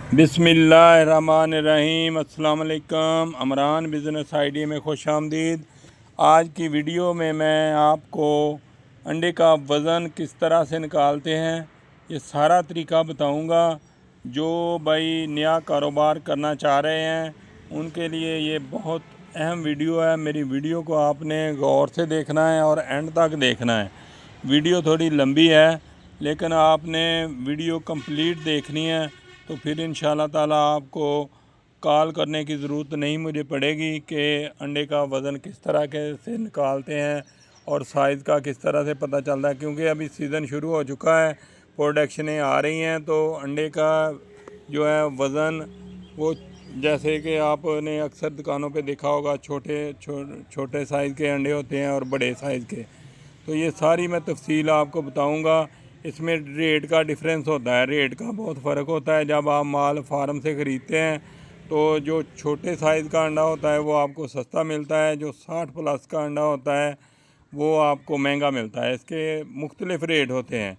बिस्मिल्लाहिर्रहमानिर्रहीम। अस्सलाम वालेकुम। अमरान बिज़नेस आइडिया में खुश आमदीद। आज की वीडियो में मैं आपको अंडे का वज़न किस तरह से निकालते हैं ये सारा तरीका बताऊंगा। जो भाई नया कारोबार करना चाह रहे हैं उनके लिए ये बहुत अहम वीडियो है। मेरी वीडियो को आपने गौर से देखना है और एंड तक देखना है। वीडियो थोड़ी लंबी है लेकिन आपने वीडियो कंप्लीट देखनी है तो फिर इंशाल्लाह ताला आपको कॉल करने की ज़रूरत नहीं मुझे पड़ेगी कि अंडे का वज़न किस तरह के से निकालते हैं और साइज़ का किस तरह से पता चलता है, क्योंकि अभी सीज़न शुरू हो चुका है, प्रोडक्शनें आ रही हैं। तो अंडे का जो है वज़न वो जैसे कि आपने अक्सर दुकानों पे देखा होगा, छोटे साइज़ के अंडे होते हैं और बड़े साइज़ के। तो ये सारी मैं तफसील आपको बताऊंगा। इसमें रेट का डिफरेंस होता है, रेट का बहुत फ़र्क होता है। जब आप माल फार्म से ख़रीदते हैं तो जो छोटे साइज़ का अंडा होता है वो आपको सस्ता मिलता है, जो 60 प्लस का अंडा होता है वो आपको महंगा मिलता है। इसके मुख्तलिफ रेट होते हैं।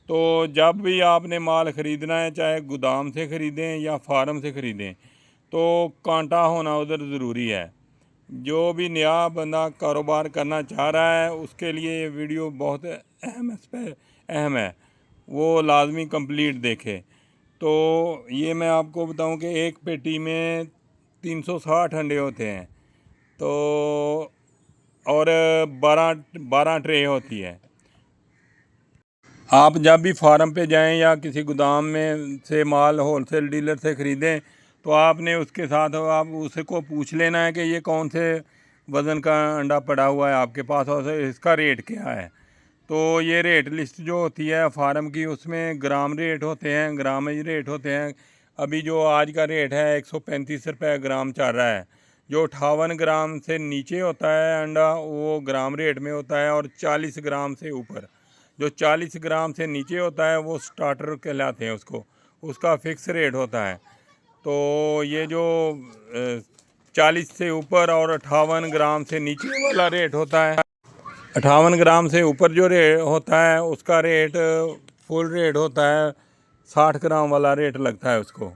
तो जब भी आपने माल ख़रीदना है, चाहे गोदाम से ख़रीदें या फार्म से ख़रीदें, तो कांटा होना उधर ज़रूरी है। जो भी नया बंदा कारोबार करना चाह रहा है उसके लिए ये वीडियो बहुत अहम है, वो लाजमी कंप्लीट देखे। तो ये मैं आपको बताऊं कि एक पेटी में 360 अंडे होते हैं, तो और 12 ट्रे होती है। आप जब भी फार्म पे जाएं या किसी गोदाम में से माल होलसेल डीलर से ख़रीदें तो आपने उसके साथ आप उसको पूछ लेना है कि ये कौन से वज़न का अंडा पड़ा हुआ है आपके पास और इसका रेट क्या है। तो ये रेट लिस्ट जो होती है फार्म की उसमें ग्राम रेट होते हैं, ग्रामेज रेट होते हैं। अभी जो आज का रेट है 135 रुपये ग्राम चल रहा है। जो 58 ग्राम से नीचे होता है अंडा वो ग्राम रेट में होता है, और 40 ग्राम से ऊपर, जो 40 ग्राम से नीचे होता है वो स्टार्टर कहलाते हैं, उसका फ़िक्स रेट होता है। तो ये जो 40 से ऊपर और 58 ग्राम से नीचे वाला रेट होता है, 58 ग्राम से ऊपर जो रेट होता है उसका रेट फुल रेट होता है, 60 ग्राम वाला रेट लगता है उसको।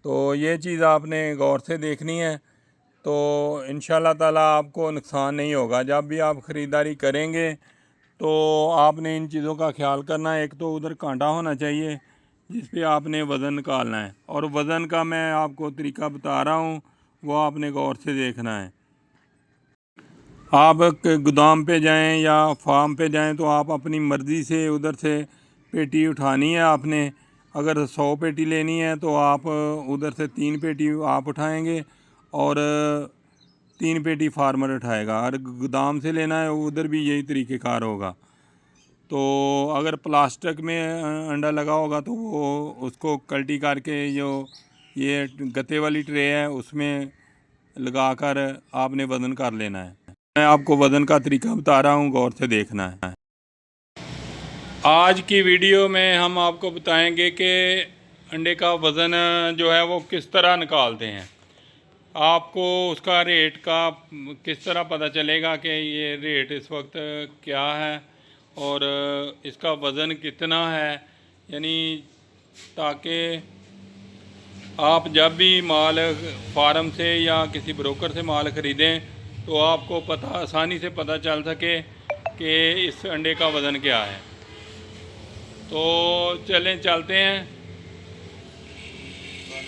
तो ये चीज़ आपने गौर से देखनी है, तो इंशाल्लाह ताला आपको नुकसान नहीं होगा। जब भी आप ख़रीदारी करेंगे तो आपने इन चीज़ों का ख्याल करना है। एक तो उधर कांटा होना चाहिए जिस पे आपने वज़न निकालना है, और वज़न का मैं आपको तरीका बता रहा हूँ वो आपने गौर से देखना है। आप गोदाम पे जाएं या फार्म पे जाएं तो आप अपनी मर्ज़ी से उधर से पेटी उठानी है आपने। अगर 100 पेटी लेनी है तो आप उधर से 3 पेटी आप उठाएंगे और 3 पेटी फार्मर उठाएगा। और गोदाम से लेना है उधर भी यही तरीक़ेकार होगा। तो अगर प्लास्टिक में अंडा लगा होगा तो वो उसको कल्टी करके जो ये गत्ते वाली ट्रे है उसमें लगाकर आपने वज़न कर लेना है। मैं आपको वज़न का तरीका बता रहा हूँ, गौर से देखना है। आज की वीडियो में हम आपको बताएंगे कि अंडे का वज़न जो है वो किस तरह निकालते हैं। आपको उसका रेट का किस तरह पता चलेगा कि ये रेट इस वक्त क्या है और इसका वज़न कितना है, यानी ताकि आप जब भी माल फार्म से या किसी ब्रोकर से माल ख़रीदें तो आपको आसानी से पता चल सके कि इस अंडे का वज़न क्या है। तो चलते हैं।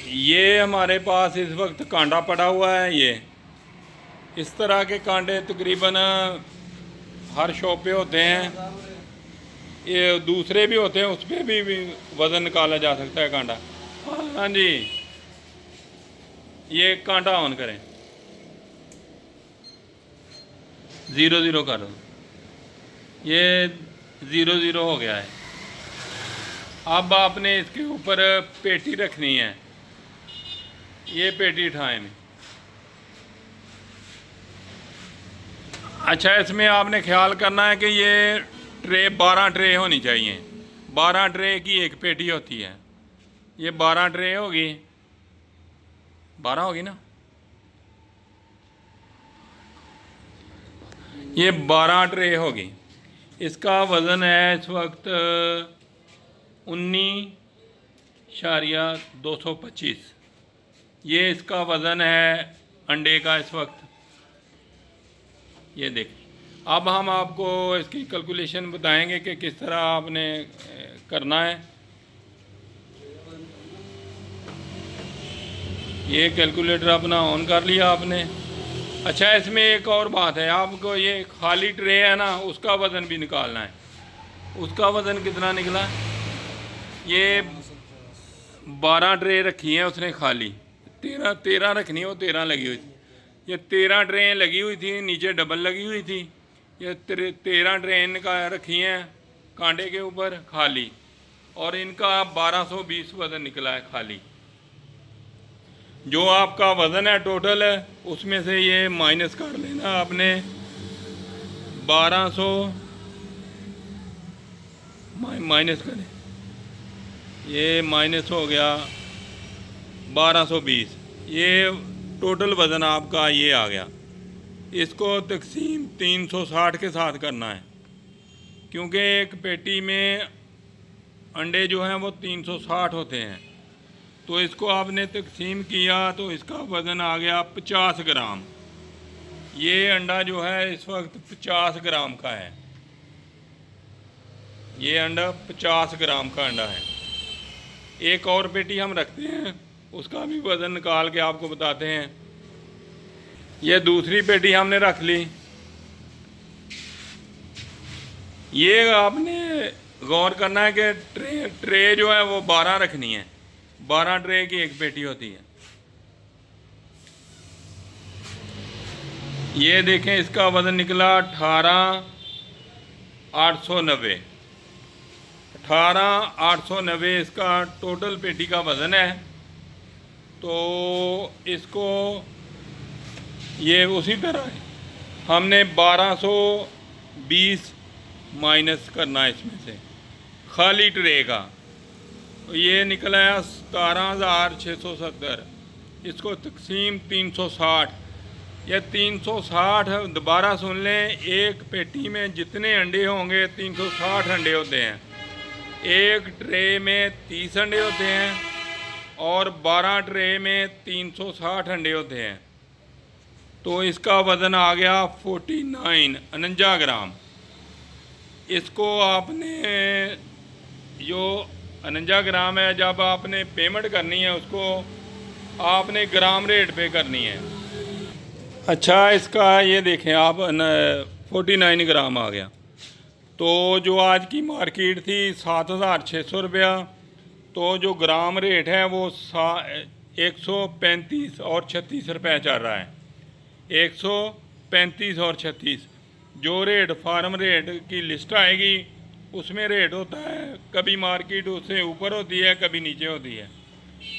ये हमारे पास इस वक्त कांटा पड़ा हुआ है। ये इस तरह के कांटे तकरीबन हर शॉप पे होते हैं, ये दूसरे भी होते हैं, उस पर भी वज़न निकाला जा सकता है कांटा। हाँ जी, ये कांटा ऑन करें, 0 कर दो, ये 0 हो गया है। अब आपने इसके ऊपर पेटी रखनी है, ये पेटी उठाएं। अच्छा, इसमें आपने ख्याल करना है कि ये ट्रे 12 ट्रे होनी चाहिए। 12 ट्रे की एक पेटी होती है। ये 12 ट्रे होगी, 12 होगी ना, ये 12 ट्रे होगी। इसका वज़न है इस वक्त 19 शारिया 225 ये इसका वज़न है अंडे का इस वक्त। ये देखिए, अब हम आपको इसकी कैलकुलेशन बताएंगे कि किस तरह आपने करना है। ये कैलकुलेटर अपना ऑन कर लिया आपने। अच्छा, इसमें एक और बात है, आपको ये खाली ट्रे है ना, उसका वज़न भी निकालना है। उसका वज़न कितना निकला? ये 12 ट्रे रखी हैं उसने खाली, 13 रखनी है, वो 13 लगी हुई थी। ये 13 ट्रेन लगी हुई थी, नीचे डबल लगी हुई थी। ये 13 ट्रेन का रखी हैं कांटे के ऊपर खाली, और इनका 1220 वज़न निकला है खाली। जो आपका वज़न है टोटल है, उसमें से ये माइनस कर लेना आपने। 1200 माइनस करें, ये माइनस हो गया 1220। ये टोटल वज़न आपका ये आ गया। इसको तकसीम 360 के साथ करना है, क्योंकि एक पेटी में अंडे जो हैं वो 360 होते हैं। तो इसको आपने तकसीम किया तो इसका वज़न आ गया 50 ग्राम। ये अंडा जो है इस वक्त 50 ग्राम का है। ये अंडा 50 ग्राम का अंडा है। एक और पेटी हम रखते हैं, उसका भी वज़न निकाल के आपको बताते हैं। ये दूसरी पेटी हमने रख ली। ये आपने गौर करना है कि ट्रे जो है वो 12 रखनी है। 12 ट्रे की एक पेटी होती है। ये देखें, इसका वज़न निकला 18,890। 18,890 इसका टोटल पेटी का वज़न है। तो इसको ये उसी तरह हमने 1220 माइनस करना है इसमें से खाली ट्रे का। तो ये निकला है 17,670। इसको तकसीम 360। यह 360 दोबारा सुन लें, एक पेटी में जितने अंडे होंगे 360 अंडे होते हैं। एक ट्रे में 30 अंडे होते हैं और 12 ट्रे में 360 अंडे होते हैं। तो इसका वज़न आ गया 49 ग्राम। इसको आपने जो 49 ग्राम है, जब आपने पेमेंट करनी है उसको आपने ग्राम रेट पे करनी है। अच्छा, इसका ये देखें आप 49 ग्राम आ गया। तो जो आज की मार्केट थी 7,600 रुपया, तो जो ग्राम रेट है वो 135 और 36 रुपये चल रहा है। 135 और 36 जो रेट फार्म रेट की लिस्ट आएगी उसमें रेट होता है। कभी मार्केट उससे ऊपर होती है, कभी नीचे होती है।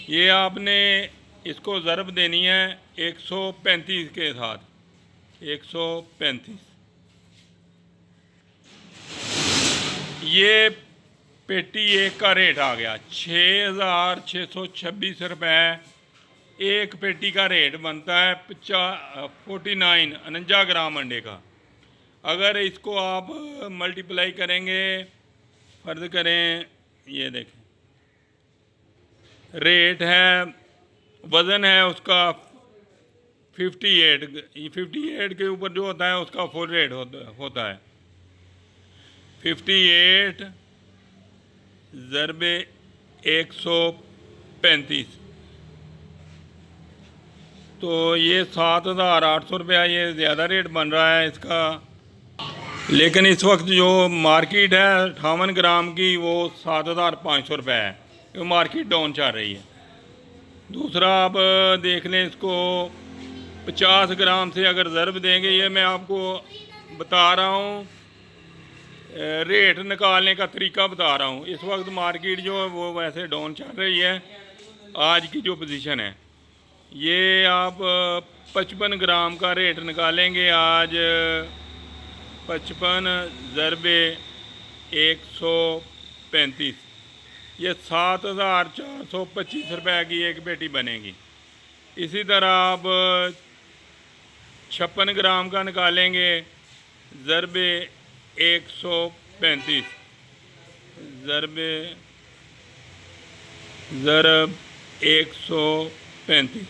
ये आपने इसको ज़रब देनी है 135 के साथ। 135 ये पेटी एक का रेट आ गया 6,626 रुपये। एक पेटी का रेट बनता है 49 ग्राम अंडे का। अगर इसको आप मल्टीप्लाई करेंगे, फ़र्ज़ करें, ये देखें रेट है, वज़न है उसका 58 के ऊपर जो होता है उसका फुल रेट होता है 58 ज़रबे 135। तो ये 7,800 रुपया ये ज़्यादा रेट बन रहा है इसका। लेकिन इस वक्त जो मार्केट है 58 ग्राम की वो 7,500 रुपये है, वो मार्केट डाउन चल रही है। दूसरा आप देख लें, इसको 50 ग्राम से अगर ज़रब देंगे, ये मैं आपको बता रहा हूँ, रेट निकालने का तरीका बता रहा हूँ। इस वक्त मार्केट जो है वो वैसे डाउन चल रही है। आज की जो पोजीशन है, ये आप 55 ग्राम का रेट निकालेंगे आज। 55 ज़रबे 135, ये 7,425 रुपये की एक पेटी बनेगी। इसी तरह आप 56 ग्राम का निकालेंगे, ज़रबे 135 ज़रबे ज़रब 135,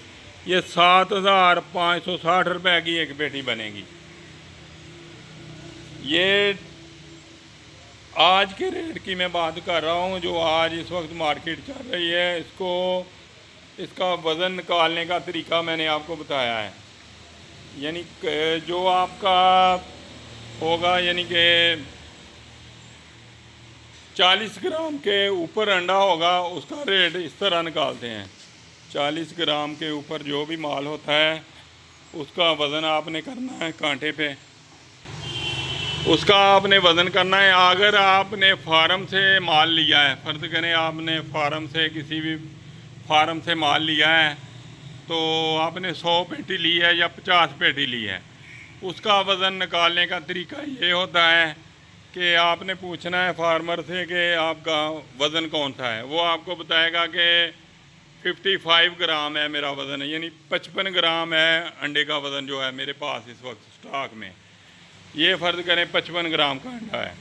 ये 7,560 रुपये की एक पेटी बनेगी। ये आज के रेट की मैं बात कर रहा हूँ, जो आज इस वक्त मार्केट चल रही है। इसका वज़न निकालने का तरीका मैंने आपको बताया है। यानी जो आपका होगा, यानी कि 40 ग्राम के ऊपर अंडा होगा, उसका रेट इस तरह निकालते हैं। 40 ग्राम के ऊपर जो भी माल होता है उसका वज़न आपने करना है कांटे पे, उसका आपने वज़न करना है। अगर आपने फार्म से माल लिया है, फ़र्ज़ करें आपने फार्म से किसी भी फार्म से माल लिया है, तो आपने 100 पेटी ली है या 50 पेटी ली है, उसका वज़न निकालने का तरीका ये होता है कि आपने पूछना है फार्मर से कि आपका वज़न कौन सा है। वो आपको बताएगा कि 55 ग्राम है मेरा वज़न है, यानी 55 ग्राम है अंडे का वज़न जो है मेरे पास इस वक्त स्टॉक में। ये फ़र्ज़ करें 55 ग्राम का अंडा है,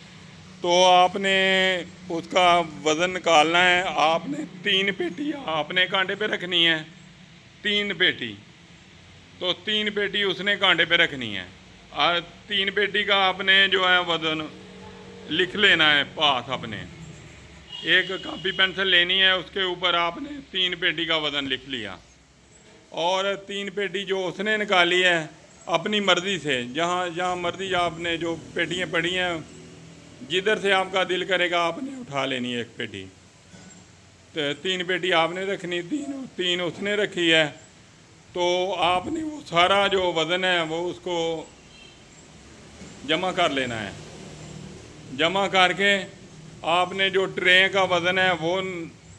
तो आपने उसका वज़न निकालना है। आपने 3 पेटी आपने कांटे पे रखनी है, 3 पेटी, तो 3 पेटी उसने कांटे पे रखनी है। और 3 पेटी का आपने जो है वज़न लिख लेना है पास अपने। एक कॉपी पेंसिल लेनी है, उसके ऊपर आपने 3 पेटी का वज़न लिख लिया। और 3 पेटी जो उसने निकाली है अपनी मर्ज़ी से, जहाँ मर्ज़ी आपने जो पेटियाँ पड़ी हैं, जिधर से आपका दिल करेगा आपने उठा लेनी है एक पेटी। तो 3 पेटी आपने रखनी, तीन उसने रखी है, तो आपने वो सारा जो वज़न है वो उसको जमा कर लेना है। जमा करके आपने जो ट्रे का वज़न है वो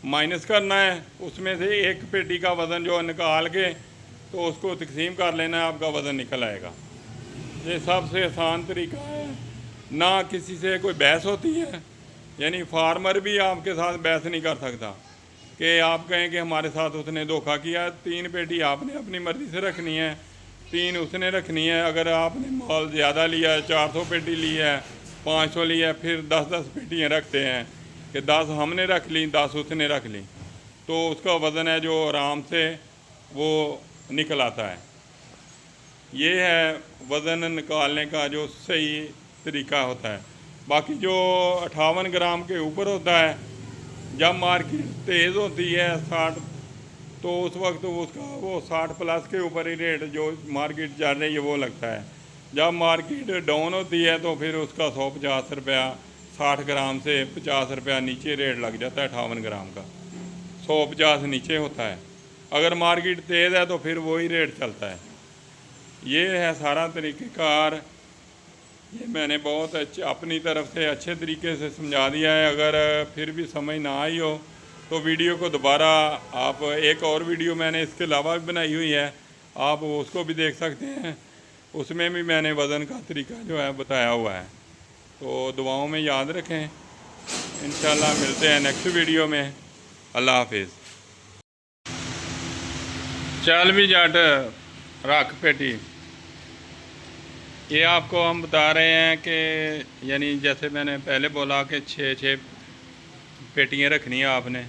माइनस करना है, उसमें से एक पेटी का वज़न जो निकाल के तो उसको तकसीम कर लेना है, आपका वज़न निकल आएगा। ये सबसे आसान तरीका है, ना किसी से कोई बहस होती है। यानी फार्मर भी आपके साथ बहस नहीं कर सकता कि आप कहें कि हमारे साथ उसने धोखा किया। 3 पेटी आपने अपनी मर्ज़ी से रखनी है, 3 उसने रखनी है। अगर आपने माल ज़्यादा लिया है, 400 पेटी ली है, 500 ली है, फिर 10-10 पेटियाँ रखते हैं कि 10 हमने रख ली, 10 उसने रख ली, तो उसका वज़न है जो आराम से वो निकल आता है। ये है वज़न निकालने का जो सही तरीका होता है। बाकी जो 58 ग्राम के ऊपर होता है, जब मार्केट तेज़ होती है 60, तो उस वक्त उसका वो 60 प्लस के ऊपर ही रेट जो मार्केट चल रही है वो लगता है। जब मार्केट डाउन होती है तो फिर उसका 150 रुपया, 60 ग्राम से 50 रुपया नीचे रेट लग जाता है 58 ग्राम का, 150 नीचे होता है। अगर मार्केट तेज़ है तो फिर वही रेट चलता है। ये है सारा तरीक़ेकार। ये मैंने बहुत अपनी तरफ से अच्छे तरीके से समझा दिया है। अगर फिर भी समझ ना आई हो तो वीडियो को दोबारा आप, एक और वीडियो मैंने इसके अलावा भी बनाई हुई है, आप उसको भी देख सकते हैं। उसमें भी मैंने वज़न का तरीका जो है बताया हुआ है। तो दुआओं में याद रखें। इंशाल्लाह मिलते हैं नेक्स्ट वीडियो में। अल्लाह हाफिज़। चल भी जट रख पेटी। ये आपको हम बता रहे हैं कि यानी जैसे मैंने पहले बोला कि 6-6 पेटियाँ रखनी है आपने।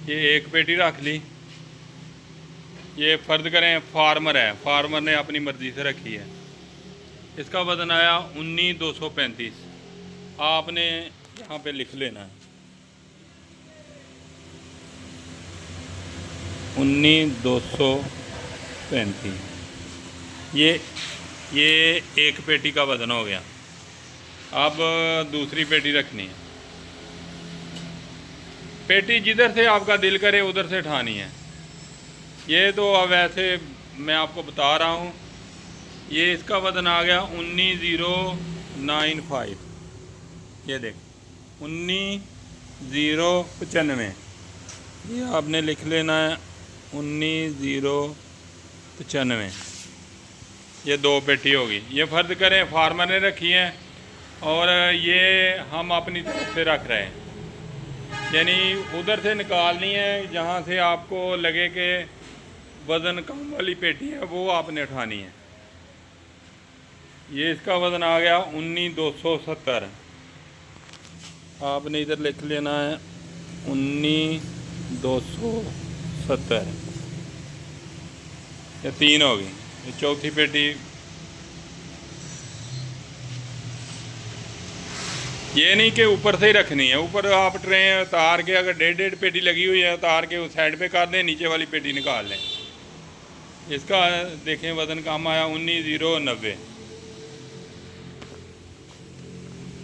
ये एक पेटी रख ली। ये फ़र्ज़ करें फार्मर है, फार्मर ने अपनी मर्ज़ी से रखी है। इसका वज़न आया 19,235। आपने यहाँ पे लिख लेना है 19,235। ये एक पेटी का वज़न हो गया। अब दूसरी पेटी रखनी है। पेटी जिधर से आपका दिल करे उधर से उठानी है। ये तो अब ऐसे मैं आपको बता रहा हूँ। ये इसका वज़न आ गया 19,095। ये देख 19,095। ये आपने लिख लेना है 19,095। ये 2 पेटी होगी। ये फ़र्ज़ करें फार्मर ने रखी है और ये हम अपनी तरफ से रख रहे हैं। यानी उधर से निकालनी है जहाँ से आपको लगे कि वज़न कम वाली पेटी है, वो आपने उठानी है। ये इसका वज़न आ गया 19,270। आपने इधर लिख लेना है 19,270। 270, ये 3 हो गई। ये चौथी पेटी, ये नहीं कि ऊपर से ही रखनी है, ऊपर आप ट्रे उतार के, अगर 1.5 पेटी लगी हुई है उतार के उस साइड पे कर दें, नीचे वाली पेटी निकाल लें। इसका देखें वज़न कम आया 19,090,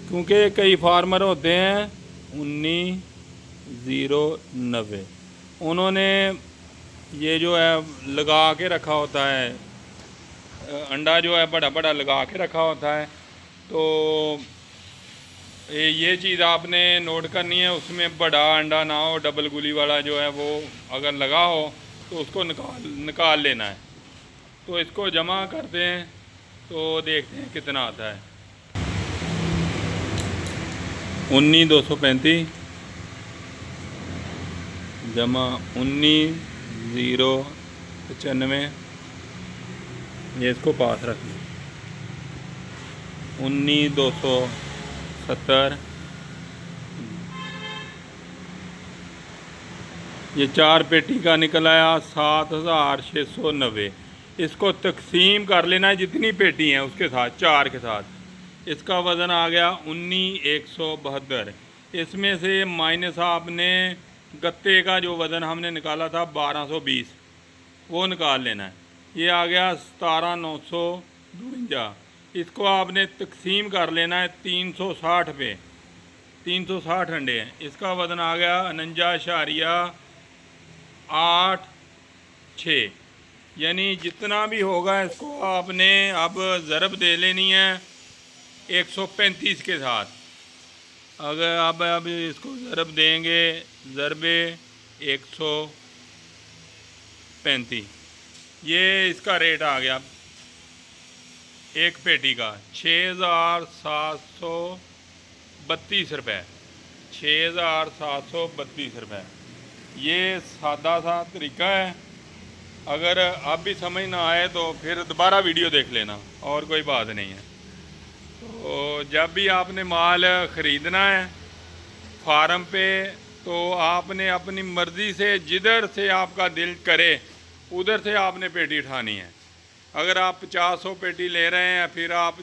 क्योंकि कई फार्मर होते हैं 19,090, उन्होंने ये जो है लगा के रखा होता है, अंडा जो है बड़ा बड़ा लगा के रखा होता है। तो ये चीज़ आपने नोट करनी है, उसमें बड़ा अंडा ना हो, डबल गुली वाला जो है वो अगर लगा हो तो उसको निकाल लेना है। तो इसको जमा करते हैं तो देखते हैं कितना आता है। 19,235 जमा 19,095, ये इसको पास रख लें। 19,270, ये 4 पेटी का निकल आया 7,690। इसको तकसीम कर लेना है जितनी पेटी हैं उसके साथ, 4 के साथ। इसका वज़न आ गया 19,172। इसमें से माइनस आपने गत्ते का जो वज़न हमने निकाला था 1,220, वो निकाल लेना है। ये आ गया 17,952। इसको आपने तकसीम कर लेना है 360 पे, 360 अंडे हैं। इसका वज़न आ गया 49.86, यानी जितना भी होगा इसको आपने अब ज़रब दे लेनी है 135 के साथ। अगर अब इसको ज़रब देंगे, ज़रबे 135, ये इसका रेट आ गया एक पेटी का 6,732 रुपये, 6,732 रुपये। ये सादा सा तरीका है। अगर अब भी समझ ना आए तो फिर दोबारा वीडियो देख लेना, और कोई बात नहीं है। तो जब भी आपने माल ख़रीदना है फार्म पे, तो आपने अपनी मर्ज़ी से जिधर से आपका दिल करे उधर से आपने पेटी उठानी है। अगर आप 50-100 पेटी ले रहे हैं, फिर आप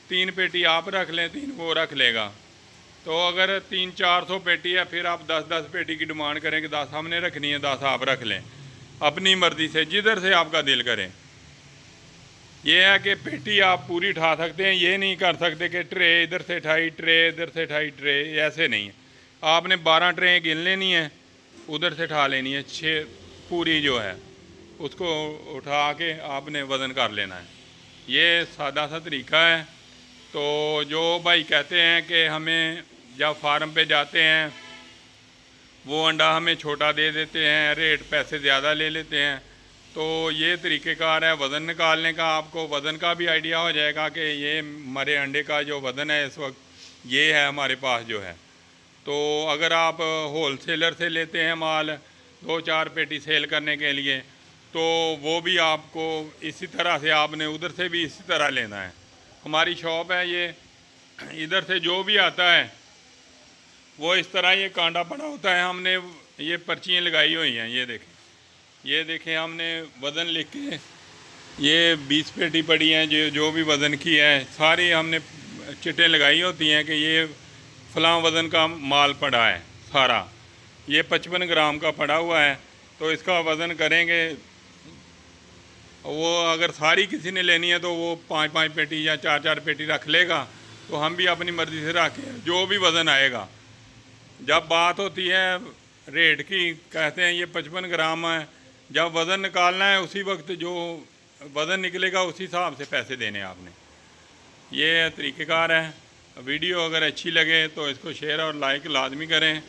3 पेटी आप रख लें, 3 वो रख लेगा। तो अगर 300-400 पेटी है, फिर आप 10-10 पेटी की डिमांड करें कि 10 हमने रखनी है, 10 आप रख लें, अपनी मर्ज़ी से जिधर से आपका दिल करे। ये है कि पेटी आप पूरी उठा सकते हैं, ये नहीं कर सकते कि ट्रे इधर से उठाई, ट्रे इधर से उठाई, ट्रे, ऐसे नहीं है। आपने 12 ट्रे गिन लेनी है, उधर से उठा लेनी है 6 पूरी जो है, उसको उठा के आपने वज़न कर लेना है। ये सादा सा तरीका है। तो जो भाई कहते हैं कि हमें जब फार्म पे जाते हैं वो अंडा हमें छोटा दे देते हैं, रेट पैसे ज़्यादा ले लेते हैं, तो ये तरीक़ेकार है वज़न निकालने का। आपको वज़न का भी आइडिया हो जाएगा कि ये हमारे अंडे का जो वज़न है इस वक्त ये है हमारे पास जो है। तो अगर आप होल सेलर से लेते हैं माल 2-4 पेटी सेल करने के लिए, तो वो भी आपको इसी तरह से आपने उधर से भी इसी तरह लेना है। हमारी शॉप है ये, इधर से जो भी आता है वो इस तरह ये कांडा पड़ा होता है। हमने ये पर्चियाँ लगाई हुई हैं, ये देखें हमने वज़न लिख के, ये 20 पेटी पड़ी हैं जो भी वज़न की है, सारी हमने चिटें लगाई होती हैं कि ये फ़लाँ वज़न का माल पड़ा है सारा। ये 55 ग्राम का पड़ा हुआ है, तो इसका वज़न करेंगे। वो अगर सारी किसी ने लेनी है तो वो 5-5 पेटी या 4-4 पेटी रख लेगा, तो हम भी अपनी मर्ज़ी से रखें जो भी वज़न आएगा। जब बात होती है रेट की, कहते हैं ये 55 ग्राम है, जब वज़न निकालना है उसी वक्त जो वज़न निकलेगा उसी हिसाब से पैसे देने आपने। ये तरीक़ेकार है। वीडियो अगर अच्छी लगे तो इसको शेयर और लाइक लाजमी करें,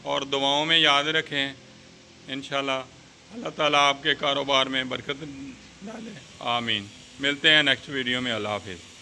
और दुआओं में याद रखें। इंशाल्लाह अल्लाह ताला आपके कारोबार में बरकत डाले, आमीन। मिलते हैं नेक्स्ट वीडियो में। अल्लाह हाफिज़।